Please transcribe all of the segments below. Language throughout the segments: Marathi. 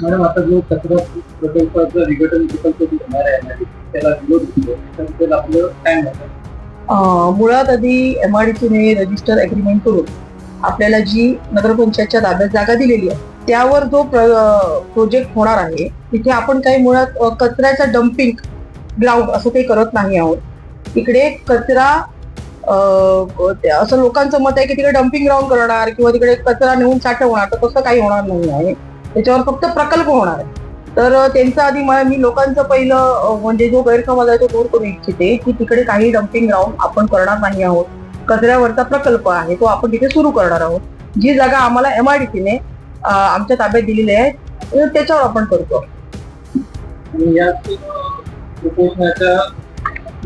मॅडम, आता जो कचरा प्रकल्पाचा विघटन प्रकल्प जो होणार आहे त्याला विरोध होतो, तर त्याला आपलं काय मत आहे? मुळात आधी MRDCने रजिस्टर अग्रीमेंट करून आपल्याला जी नगरपंचायतच्या ताब्यात जागा दिलेली आहे त्यावर जो प्रोजेक्ट होणार आहे तिथे आपण काही मुळात कचऱ्याचा डम्पिंग ग्राउंड असं काही करत नाही आहोत. तिकडे कचरा असं लोकांचं मत आहे की तिकडे डम्पिंग ग्राउंड करणार किंवा तिकडे कचरा नेऊन साठवणार, तर तसं काही होणार नाही आहे. त्याच्यावर फक्त प्रकल्प होणार आहे. तर त्यांचा आधी मी लोकांचं पहिलं म्हणजे जो गैरसमज आहे तो दूर करू इच्छिते की तिकडे काही डम्पिंग ग्राउंड आपण करणार नाही आहोत. कचऱ्यावरचा प्रकल्प आहे तो आपण तिथे सुरू करणार आहोत. जी जागा आम्हाला MRDCने आमच्या ताब्यात दिलेली आहे त्याच्यावर आपण करतो. आणि या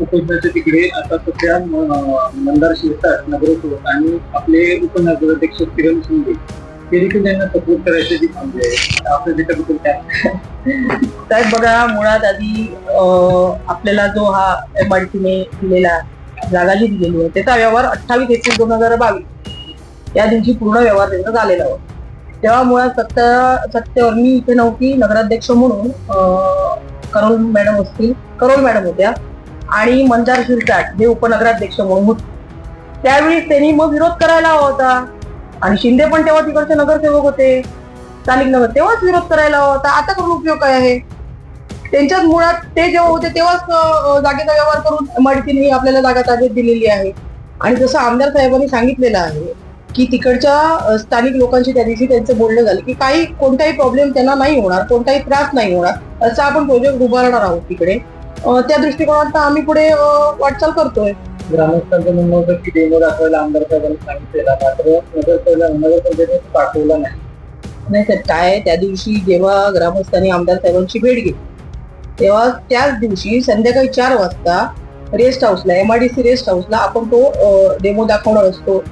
उपोषणाच्या तिकडे आता सध्या मंदार शिरसाट नगरसेवक आणि आपले उपनगराध्यक्ष किरण शिंदे ते देखील त्यांना सपोर्ट करायचे जी थांबले आहे. आपल्या त्याच्याबद्दल काय साहेब बघा, मुळात आधी आपल्याला जो हा MRDCने दिलेला जागा जी दिलेली आहे त्याचा व्यवहार 28 एप्रिल 2022 या दिवशी पूर्ण व्यवहार त्यांचा झालेला होता. तेव्हा मुळात सत्तेवर मी इथे नव्हती, नगराध्यक्ष म्हणून करोल मॅडम होत्या आणि मंदार शिरसाट हे उपनगराध्यक्ष म्हणून होते. त्यावेळी त्यांनी मग विरोध करायला हवा होता आणि शिंदे पण तेव्हा तिकडचे नगरसेवक होते, स्थानिक नगर, तेव्हाच विरोध करायला हवा होता. आता करून उपयोग काय आहे? त्यांच्याच मुळात ते जेव्हा होते तेव्हाच जागेचा व्यवहार करून MRDCने आपल्याला जागा ताब्यात दिलेली आहे. आणि जसं आमदार साहेबांनी सांगितलेलं आहे की तिकडच्या स्थानिक लोकांशी त्या दिवशी त्यांचं बोलणं झालं की कोणताही प्रॉब्लेम त्यांना नाही होणार, कोणताही त्रास नाही होणार असं आपण प्रोजेक्ट उभारणार आहोत तिकडे. त्या दृष्टिकोनात आम्ही पुढे वाटचाल करतोय. ग्रामस्थांचं म्हणणं होतं की डेमो दाखवायला आमदार साहेबांनी सांगितलेला, मात्र नगरपंचायतीने पाठवला नाही सर, काय त्या दिवशी जेव्हा ग्रामस्थांनी आमदार साहेबांची भेट घेतली तेव्हा त्याच दिवशी संध्याकाळी 4 वाजता रेस्ट हाऊसला, MRDC रेस्ट हाऊसला आपण तो डेमो दाखवणार असतो,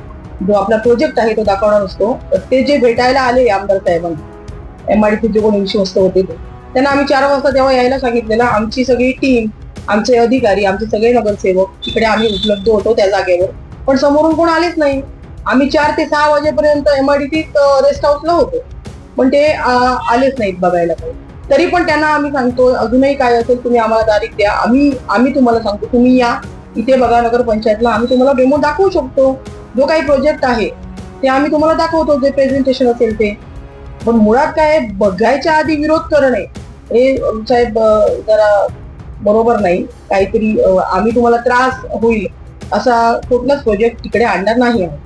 जो आपला प्रोजेक्ट आहे तो दाखवणार असतो. ते जे भेटायला आले आमदार साहेबांना, MRDC जे कोणी विश्वस्त होते त्यांना आम्ही 4 वाजता तेव्हा यायला सांगितलेलं. आमची सगळी टीम, आमचे अधिकारी, आमचे सगळे नगरसेवक तिकडे आम्ही उपलब्ध होतो त्या जागेवर, पण समोरून कोण आलेच नाही. आम्ही 4 ते 6 वाजेपर्यंत MRDC रेस्ट हाऊसला होतो, पण ते आलेच नाहीत बघायला काही. तरी पण त्यांना आम्ही सांगतो अजूनही काय असेल तुम्ही आम्हाला तारीख द्या, आम्ही तुम्हाला सांगतो, तुम्ही या इथे बघा नगरपंचायतला, आम्ही तुम्हाला डेमो दाखवू शकतो. जो काही प्रोजेक्ट आहे ते आम्ही तुम्हाला दाखवतो, जे प्रेझेंटेशन असेल ते. पण मुळात काय बघायच्या आधी विरोध करणे हे साहेब जरा बरोबर नाही. काहीतरी आम्ही तुम्हाला त्रास होईल असा कुठलाच प्रोजेक्ट तिकडे आणणार नाही आहोत.